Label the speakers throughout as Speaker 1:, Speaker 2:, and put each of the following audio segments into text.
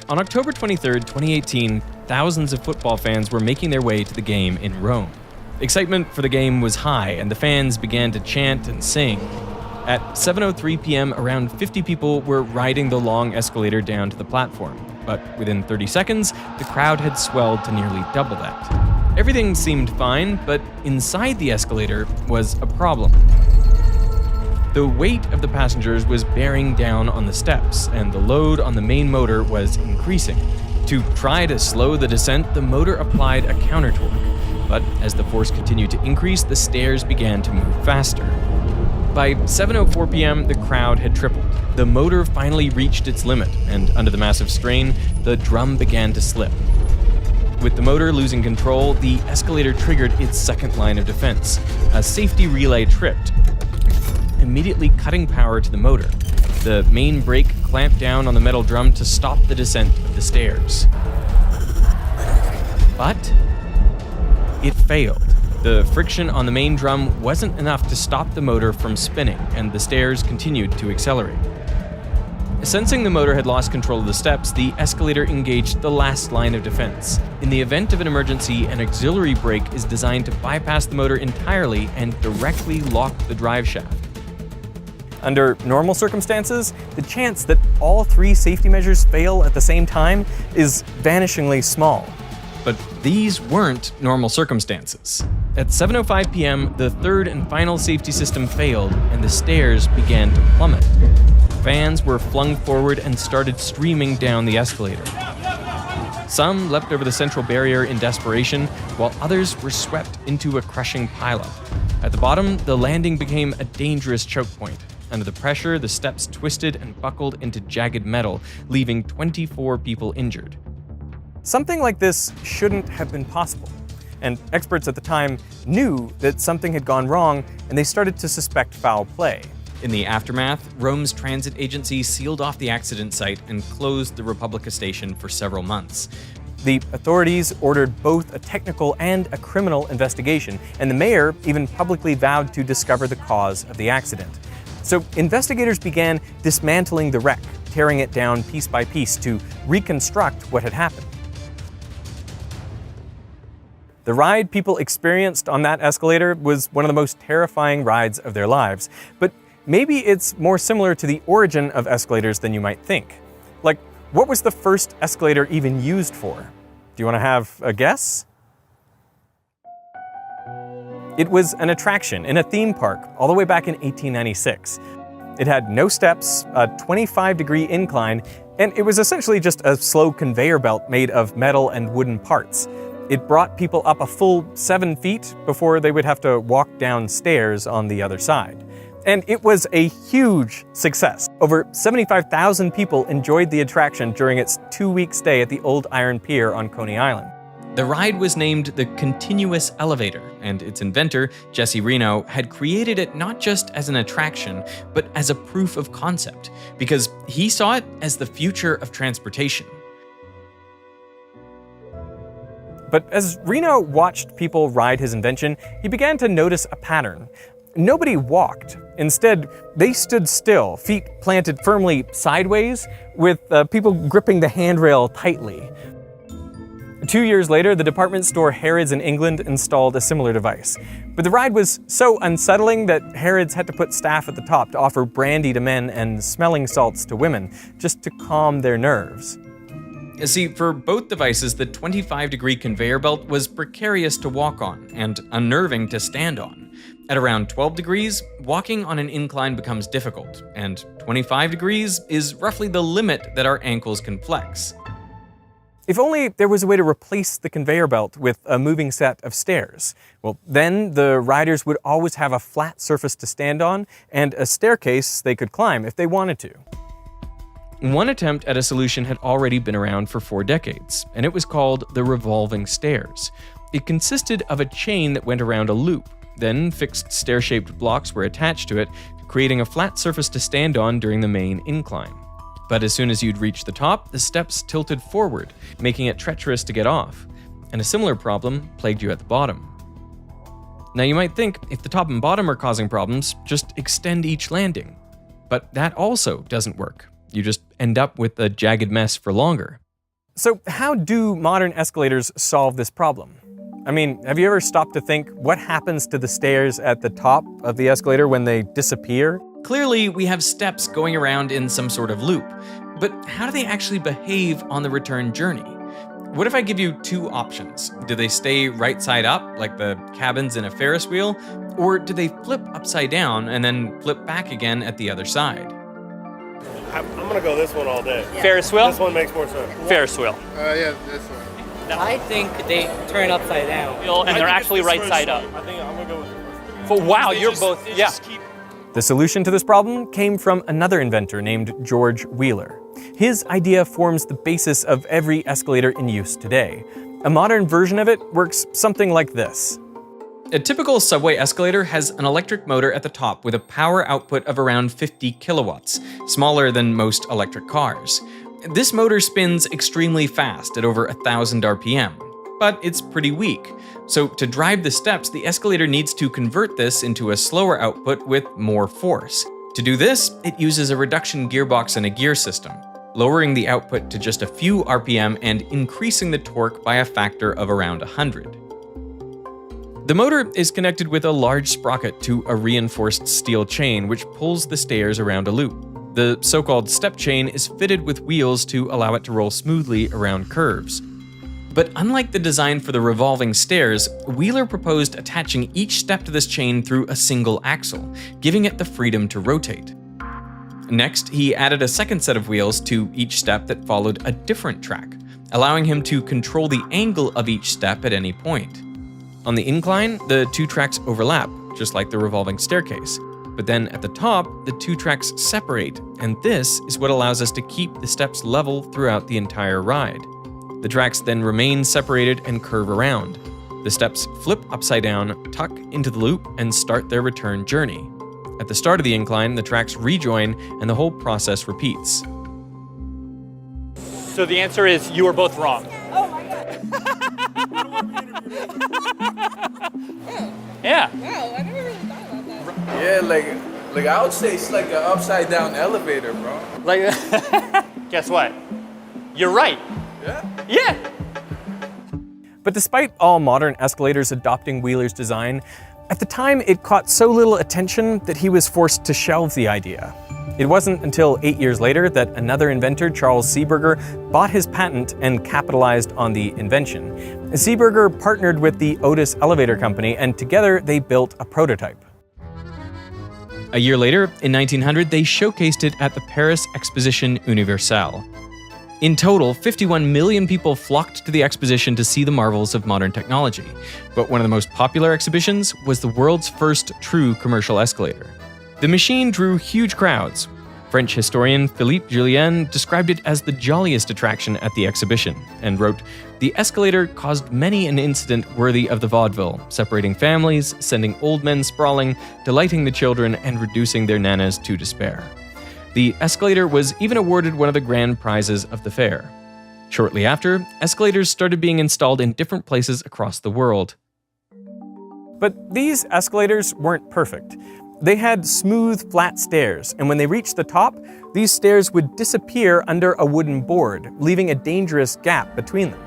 Speaker 1: On October 23, 2018, thousands of football fans were making their way to the game in Rome. Excitement for the game was high, and the fans began to chant and sing. At 7:03 p.m., around 50 people were riding the long escalator down to the platform, but within 30 seconds, the crowd had swelled to nearly double that. Everything seemed fine, but inside the escalator was a problem. The weight of the passengers was bearing down on the steps, and the load on the main motor was increasing. To try to slow the descent, the motor applied a counter-torque, but as the force continued to increase, the stairs began to move faster. By 7:04 p.m., the crowd had tripled. The motor finally reached its limit, and under the massive strain, the drum began to slip. With the motor losing control, the escalator triggered its second line of defense. A safety relay tripped, immediately cutting power to the motor. The main brake clamped down on the metal drum to stop the descent of the stairs. But it failed. The friction on the main drum wasn't enough to stop the motor from spinning, and the stairs continued to accelerate. Sensing the motor had lost control of the steps, the escalator engaged the last line of defense. In the event of an emergency, an auxiliary brake is designed to bypass the motor entirely and directly lock the drive shaft. Under normal circumstances, the chance that all three safety measures fail at the same time is vanishingly small. But these weren't normal circumstances. At 7:05 p.m., the third and final safety system failed, and the stairs began to plummet. Fans were flung forward and started streaming down the escalator. Some leapt over the central barrier in desperation, while others were swept into a crushing pileup. At the bottom, the landing became a dangerous choke point. Under the pressure, the steps twisted and buckled into jagged metal, leaving 24 people injured. Something like this shouldn't have been possible, and experts at the time knew that something had gone wrong, and they started to suspect foul play. In the aftermath, Rome's transit agency sealed off the accident site and closed the Republica station for several months. The authorities ordered both a technical and a criminal investigation, and the mayor even publicly vowed to discover the cause of the accident. So investigators began dismantling the wreck, tearing it down piece by piece to reconstruct what had happened. The ride people experienced on that escalator was one of the most terrifying rides of their lives, but maybe it's more similar to the origin of escalators than you might think. Like, what was the first escalator even used for? Do you want to have a guess? It was an attraction in a theme park all the way back in 1896. It had no steps, a 25-degree incline, and it was essentially just a slow conveyor belt made of metal and wooden parts. It brought people up a full 7 feet before they would have to walk down stairs on the other side. And it was a huge success. Over 75,000 people enjoyed the attraction during its 2-week stay at the Old Iron Pier on Coney Island. The ride was named the Continuous Elevator, and its inventor, Jesse Reno, had created it not just as an attraction, but as a proof of concept, because he saw it as the future of transportation. But as Reno watched people ride his invention, he began to notice a pattern. Nobody walked. Instead, they stood still, feet planted firmly sideways, with people gripping the handrail tightly. 2 years later, the department store Harrods in England installed a similar device. But the ride was so unsettling that Harrods had to put staff at the top to offer brandy to men and smelling salts to women, just to calm their nerves. See, for both devices, the 25-degree conveyor belt was precarious to walk on and unnerving to stand on. At around 12 degrees, walking on an incline becomes difficult, and 25 degrees is roughly the limit that our ankles can flex. If only there was a way to replace the conveyor belt with a moving set of stairs. Well, then the riders would always have a flat surface to stand on and a staircase they could climb if they wanted to. One attempt at a solution had already been around for 4 decades, and it was called the revolving stairs. It consisted of a chain that went around a loop. Then fixed stair-shaped blocks were attached to it, creating a flat surface to stand on during the main incline. But as soon as you'd reach the top, the steps tilted forward, making it treacherous to get off. And a similar problem plagued you at the bottom. Now you might think, if the top and bottom are causing problems, just extend each landing. But that also doesn't work. You just end up with a jagged mess for longer. So how do modern escalators solve this problem? I mean, have you ever stopped to think what happens to the stairs at the top of the escalator when they disappear? Clearly, we have steps going around in some sort of loop, but how do they actually behave on the return journey? What if I give you two options? Do they stay right side up, like the cabins in a Ferris wheel, or do they flip upside down and then flip back again at the other side?
Speaker 2: I'm gonna go this one all day.
Speaker 3: Yeah. Ferris wheel?
Speaker 2: This one makes more sense.
Speaker 3: Ferris wheel.
Speaker 4: Yeah, this one.
Speaker 5: I think they turn upside down.
Speaker 3: And they're actually right side up.
Speaker 2: I think I'm gonna go with the first one.
Speaker 3: Wow, you're both, yeah.
Speaker 1: The solution to this problem came from another inventor named George Wheeler. His idea forms the basis of every escalator in use today. A modern version of it works something like this. A typical subway escalator has an electric motor at the top with a power output of around 50 kilowatts, smaller than most electric cars. This motor spins extremely fast at over 1,000 RPM, but it's pretty weak. So to drive the steps, the escalator needs to convert this into a slower output with more force. To do this, it uses a reduction gearbox and a gear system, lowering the output to just a few RPM and increasing the torque by a factor of around 100. The motor is connected with a large sprocket to a reinforced steel chain which pulls the stairs around a loop. The so-called step chain is fitted with wheels to allow it to roll smoothly around curves. But unlike the design for the revolving stairs, Wheeler proposed attaching each step to this chain through a single axle, giving it the freedom to rotate. Next, he added a second set of wheels to each step that followed a different track, allowing him to control the angle of each step at any point. On the incline, the two tracks overlap, just like the revolving staircase. But then at the top, the two tracks separate, and this is what allows us to keep the steps level throughout the entire ride. The tracks then remain separated and curve around. The steps flip upside down, tuck into the loop, and start their return journey. At the start of the incline, the tracks rejoin, and the whole process repeats.
Speaker 3: So the answer is you are both wrong.
Speaker 5: Oh my god.
Speaker 3: Yeah.
Speaker 5: Wow, I never really thought about that.
Speaker 4: Yeah, like I would say it's like an upside down elevator, bro.
Speaker 3: Like, guess what? You're right.
Speaker 4: Yeah?
Speaker 3: Yeah.
Speaker 1: But despite all modern escalators adopting Wheeler's design, at the time it caught so little attention that he was forced to shelve the idea. It wasn't until 8 years later that another inventor, Charles Seeberger, bought his patent and capitalized on the invention. Seeberger partnered with the Otis Elevator Company, and together they built a prototype. A year later, in 1900, they showcased it at the Paris Exposition Universelle. In total, 51 million people flocked to the exposition to see the marvels of modern technology. But one of the most popular exhibitions was the world's first true commercial escalator. The machine drew huge crowds. French historian Philippe Julien described it as the jolliest attraction at the exhibition, and wrote, "The escalator caused many an incident worthy of the vaudeville, separating families, sending old men sprawling, delighting the children, and reducing their nanas to despair." The escalator was even awarded one of the grand prizes of the fair. Shortly after, escalators started being installed in different places across the world. But these escalators weren't perfect. They had smooth, flat stairs, and when they reached the top, these stairs would disappear under a wooden board, leaving a dangerous gap between them.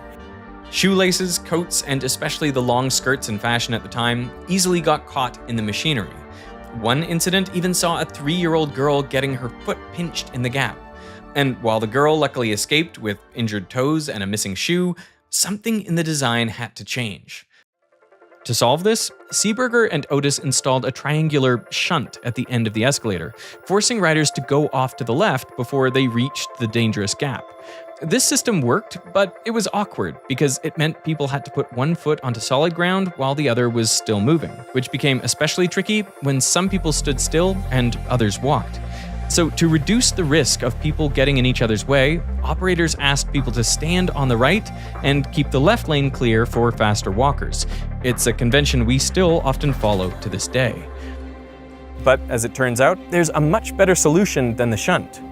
Speaker 1: Shoelaces, coats, and especially the long skirts in fashion at the time easily got caught in the machinery. One incident even saw a 3-year-old girl getting her foot pinched in the gap. And while the girl luckily escaped with injured toes and a missing shoe, something in the design had to change. To solve this, Seeberger and Otis installed a triangular shunt at the end of the escalator, forcing riders to go off to the left before they reached the dangerous gap. This system worked, but it was awkward because it meant people had to put one foot onto solid ground while the other was still moving, which became especially tricky when some people stood still and others walked. So to reduce the risk of people getting in each other's way, operators asked people to stand on the right and keep the left lane clear for faster walkers. It's a convention we still often follow to this day. But as it turns out, there's a much better solution than the shunt.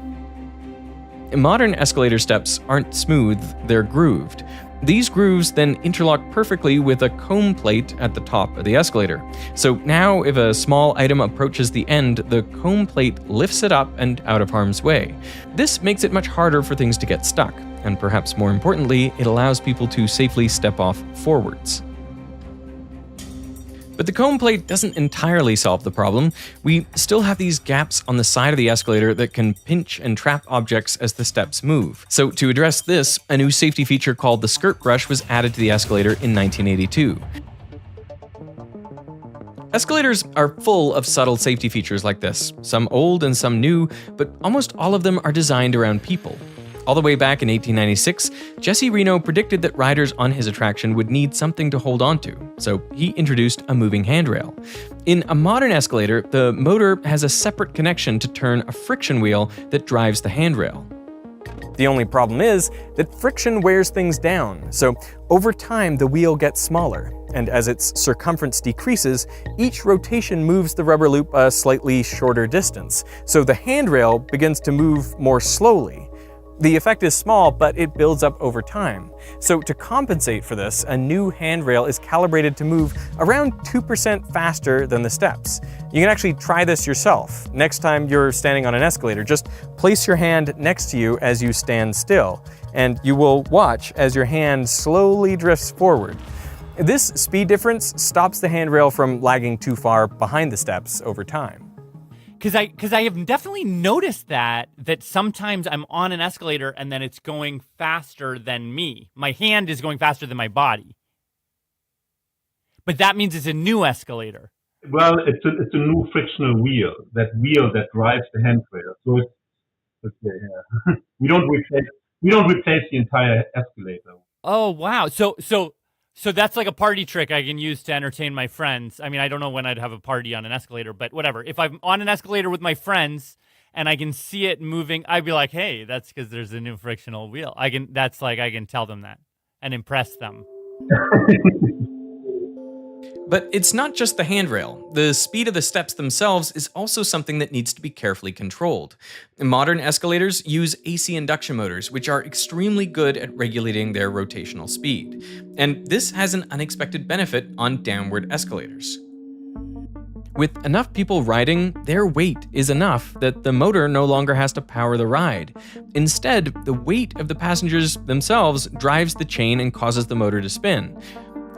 Speaker 1: Modern escalator steps aren't smooth, they're grooved. These grooves then interlock perfectly with a comb plate at the top of the escalator. So now if a small item approaches the end, the comb plate lifts it up and out of harm's way. This makes it much harder for things to get stuck, and perhaps more importantly, it allows people to safely step off forwards. But the comb plate doesn't entirely solve the problem. We still have these gaps on the side of the escalator that can pinch and trap objects as the steps move. So to address this, a new safety feature called the skirt brush was added to the escalator in 1982. Escalators are full of subtle safety features like this, some old and some new, but almost all of them are designed around people. All the way back in 1896, Jesse Reno predicted that riders on his attraction would need something to hold onto, so he introduced a moving handrail. In a modern escalator, the motor has a separate connection to turn a friction wheel that drives the handrail. The only problem is that friction wears things down, so over time the wheel gets smaller, and as its circumference decreases, each rotation moves the rubber loop a slightly shorter distance, so the handrail begins to move more slowly. The effect is small, but it builds up over time. So to compensate for this, a new handrail is calibrated to move around 2% faster than the steps. You can actually try this yourself. Next time you're standing on an escalator, just place your hand next to you as you stand still, and you will watch as your hand slowly drifts forward. This speed difference stops the handrail from lagging too far behind the steps over time.
Speaker 6: Because I have definitely noticed that sometimes I'm on an escalator and then it's going faster than me. My hand is going faster than my body. But that means it's a new escalator.
Speaker 7: Well, it's a new frictional wheel that drives the handrail. So we don't replace the entire escalator.
Speaker 6: Oh wow! So that's like a party trick I can use to entertain my friends. I mean, I don't know when I'd have a party on an escalator, but whatever. If I'm on an escalator with my friends and I can see it moving, I'd be like, "Hey, that's because there's a new frictional wheel." I can tell them that and impress them.
Speaker 1: But it's not just the handrail. The speed of the steps themselves is also something that needs to be carefully controlled. Modern escalators use AC induction motors, which are extremely good at regulating their rotational speed. And this has an unexpected benefit on downward escalators. With enough people riding, their weight is enough that the motor no longer has to power the ride. Instead, the weight of the passengers themselves drives the chain and causes the motor to spin.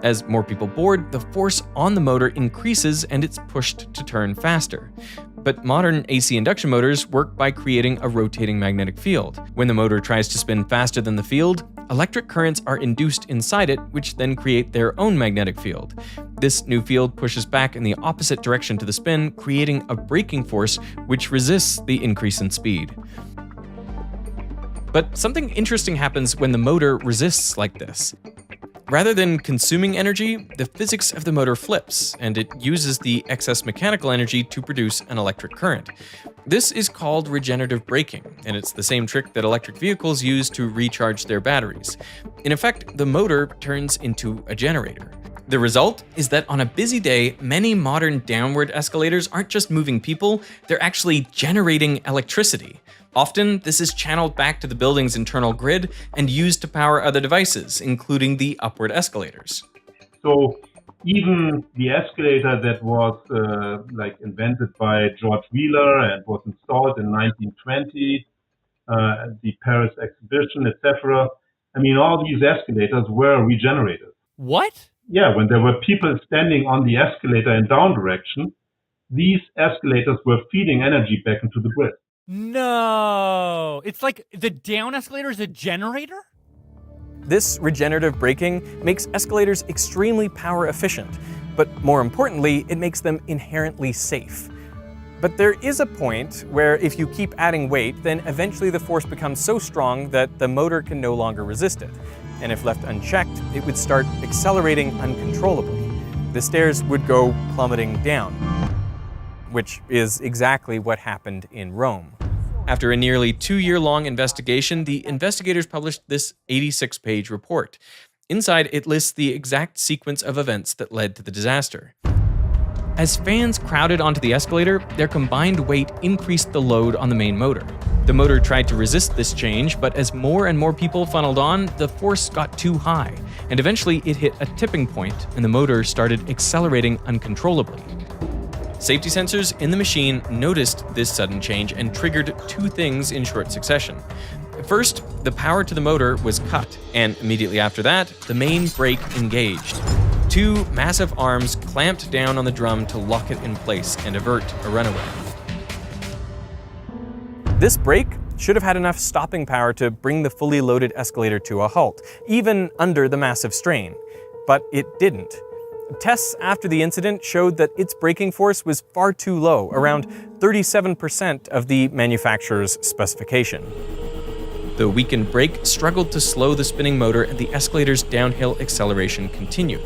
Speaker 1: As more people board, the force on the motor increases and it's pushed to turn faster. But modern AC induction motors work by creating a rotating magnetic field. When the motor tries to spin faster than the field, electric currents are induced inside it, which then create their own magnetic field. This new field pushes back in the opposite direction to the spin, creating a braking force which resists the increase in speed. But something interesting happens when the motor resists like this. Rather than consuming energy, the physics of the motor flips, and it uses the excess mechanical energy to produce an electric current. This is called regenerative braking, and it's the same trick that electric vehicles use to recharge their batteries. In effect, the motor turns into a generator. The result is that on a busy day, many modern downward escalators aren't just moving people, they're actually generating electricity. Often, this is channeled back to the building's internal grid and used to power other devices, including the upward escalators.
Speaker 7: So even the escalator that was invented by George Wheeler and was installed in 1920, the Paris exhibition, etc. I mean, all these escalators were regenerated.
Speaker 6: What?
Speaker 7: Yeah, when there were people standing on the escalator in down direction, these escalators were feeding energy back into the grid.
Speaker 6: No, it's like the down escalator is a generator?
Speaker 1: This regenerative braking makes escalators extremely power efficient, but more importantly, it makes them inherently safe. But there is a point where if you keep adding weight, then eventually the force becomes so strong that the motor can no longer resist it. And if left unchecked, it would start accelerating uncontrollably. The stairs would go plummeting down, which is exactly what happened in Rome. After a nearly 2-year-long investigation, the investigators published this 86-page report. Inside, it lists the exact sequence of events that led to the disaster. As fans crowded onto the escalator, their combined weight increased the load on the main motor. The motor tried to resist this change, but as more and more people funneled on, the force got too high, and eventually it hit a tipping point and the motor started accelerating uncontrollably. Safety sensors in the machine noticed this sudden change and triggered two things in short succession. First, the power to the motor was cut, and immediately after that, the main brake engaged. Two massive arms clamped down on the drum to lock it in place and avert a runaway. This brake should have had enough stopping power to bring the fully loaded escalator to a halt, even under the massive strain. But it didn't. Tests after the incident showed that its braking force was far too low, around 37% of the manufacturer's specification. The weakened brake struggled to slow the spinning motor and the escalator's downhill acceleration continued.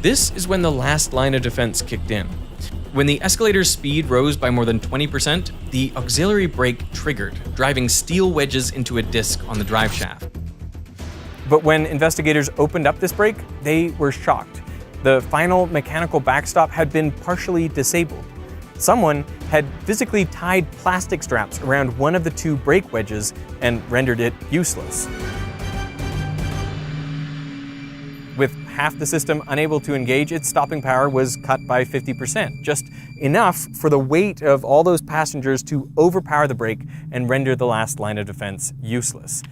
Speaker 1: This is when the last line of defense kicked in. When the escalator's speed rose by more than 20%, the auxiliary brake triggered, driving steel wedges into a disc on the drive shaft. But when investigators opened up this brake, they were shocked. The final mechanical backstop had been partially disabled. Someone had physically tied plastic straps around one of the two brake wedges and rendered it useless. With half the system unable to engage, its stopping power was cut by 50%, just enough for the weight of all those passengers to overpower the brake and render the last line of defense useless.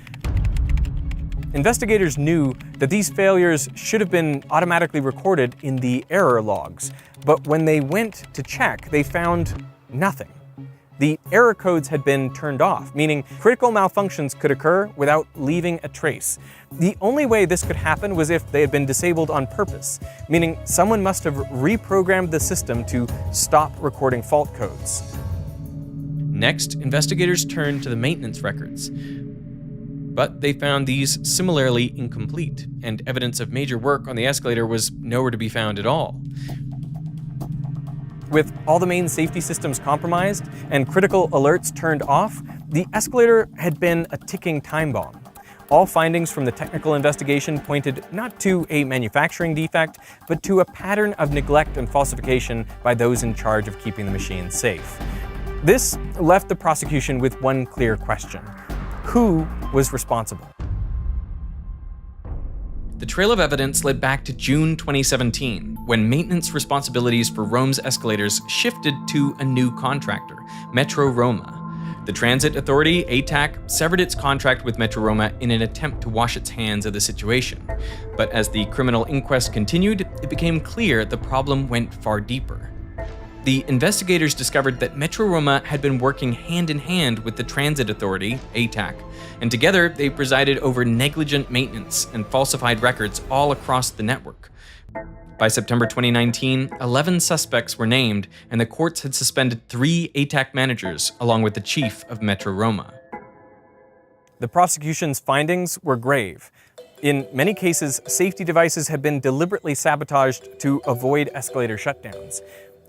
Speaker 1: Investigators knew that these failures should have been automatically recorded in the error logs, but when they went to check, they found nothing. The error codes had been turned off, meaning critical malfunctions could occur without leaving a trace. The only way this could happen was if they had been disabled on purpose, meaning someone must have reprogrammed the system to stop recording fault codes. Next, investigators turned to the maintenance records. But they found these similarly incomplete, and evidence of major work on the escalator was nowhere to be found at all. With all the main safety systems compromised and critical alerts turned off, the escalator had been a ticking time bomb. All findings from the technical investigation pointed not to a manufacturing defect, but to a pattern of neglect and falsification by those in charge of keeping the machine safe. This left the prosecution with one clear question: who was responsible? The trail of evidence led back to June 2017, when maintenance responsibilities for Rome's escalators shifted to a new contractor, Metro Roma. The transit authority, ATAC, severed its contract with Metro Roma in an attempt to wash its hands of the situation. But as the criminal inquest continued, it became clear the problem went far deeper. The investigators discovered that Metro Roma had been working hand in hand with the transit authority, ATAC, and together they presided over negligent maintenance and falsified records all across the network. By September 2019, 11 suspects were named, and the courts had suspended 3 ATAC managers, along with the chief of Metro Roma. The prosecution's findings were grave. In many cases, safety devices had been deliberately sabotaged to avoid escalator shutdowns.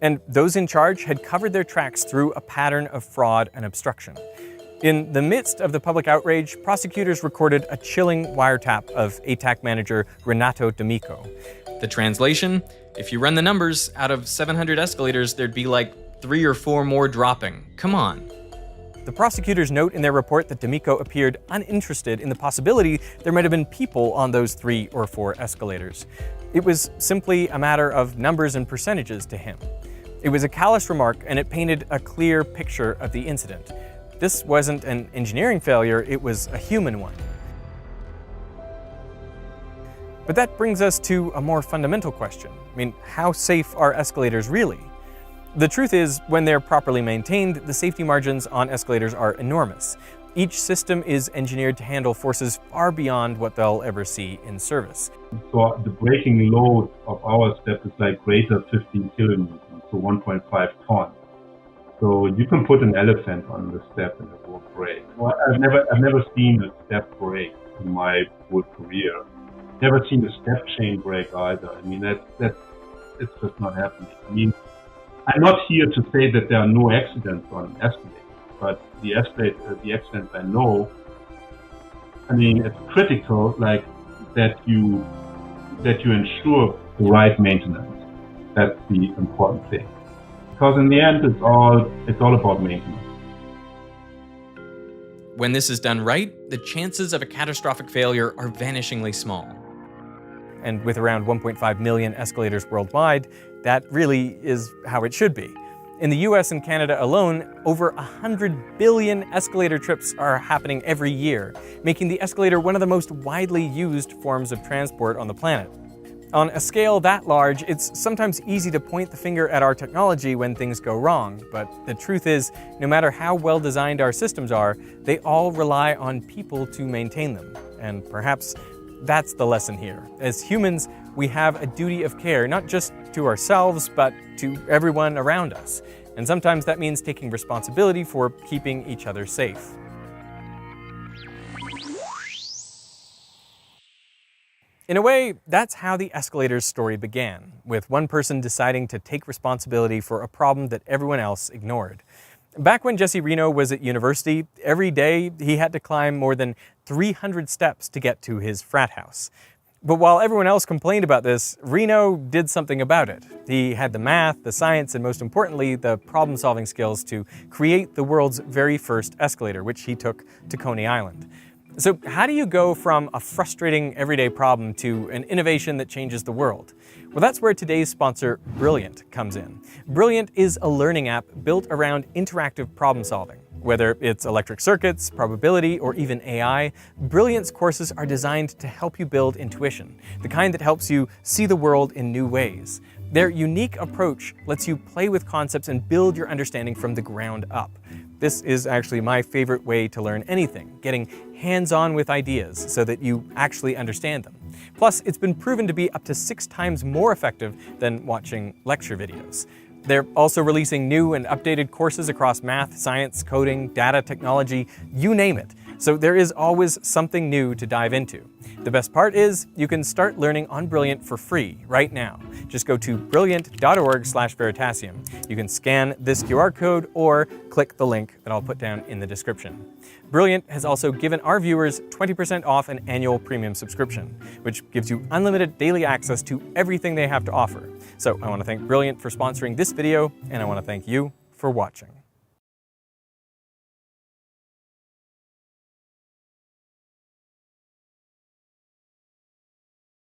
Speaker 1: And those in charge had covered their tracks through a pattern of fraud and obstruction. In the midst of the public outrage, prosecutors recorded a chilling wiretap of ATAC manager Renato D'Amico. The translation: if you run the numbers, out of 700 escalators, there'd be like 3 or 4 more dropping. Come on. The prosecutors note in their report that D'Amico appeared uninterested in the possibility there might have been people on those 3 or 4 escalators. It was simply a matter of numbers and percentages to him. It was a callous remark, and it painted a clear picture of the incident. This wasn't an engineering failure, it was a human one. But that brings us to a more fundamental question. I mean, how safe are escalators really? The truth is, when they're properly maintained, the safety margins on escalators are enormous. Each system is engineered to handle forces far beyond what they'll ever see in service.
Speaker 7: So the braking load of our step is like greater 15 kilonewtons, so 1.5 tons. So you can put an elephant on the step and it won't break. Well, I've never seen a step break in my whole career. Never seen a step chain break either. I mean, it's just not happening. I mean, I'm not here to say that there are no accidents on escalators, but the accidents I know, I mean, it's critical, like that you ensure the right maintenance. That's the important thing. Because in the end, it's all about maintenance.
Speaker 1: when this is done right, the chances of a catastrophic failure are vanishingly small. And with around 1.5 million escalators worldwide, that really is how it should be. In the US and Canada alone, over 100 billion escalator trips are happening every year, making the escalator one of the most widely used forms of transport on the planet. On a scale that large, it's sometimes easy to point the finger at our technology when things go wrong, but the truth is, no matter how well designed our systems are, they all rely on people to maintain them. And perhaps that's the lesson here. As humans, we have a duty of care, not just to ourselves, but to everyone around us. And sometimes that means taking responsibility for keeping each other safe. In a way, that's how the escalator's story began, with one person deciding to take responsibility for a problem that everyone else ignored. Back when Jesse Reno was at university, every day he had to climb more than 300 steps to get to his frat house. But while everyone else complained about this, Reno did something about it. He had the math, the science, and most importantly, the problem-solving skills to create the world's very first escalator, which he took to Coney Island. So how do you go from a frustrating everyday problem to an innovation that changes the world? Well, that's where today's sponsor, Brilliant, comes in. Brilliant is a learning app built around interactive problem solving. Whether it's electric circuits, probability, or even AI, Brilliant's courses are designed to help you build intuition, the kind that helps you see the world in new ways. Their unique approach lets you play with concepts and build your understanding from the ground up. This is actually my favorite way to learn anything, getting hands-on with ideas so that you actually understand them. Plus, it's been proven to be up to 6 times more effective than watching lecture videos. They're also releasing new and updated courses across math, science, coding, data technology, you name it. So there is always something new to dive into. The best part is you can start learning on Brilliant for free right now. Just go to brilliant.org/Veritasium. You can scan this QR code or click the link that I'll put down in the description. Brilliant has also given our viewers 20% off an annual premium subscription, which gives you unlimited daily access to everything they have to offer. So I want to thank Brilliant for sponsoring this video, and I want to thank you for watching.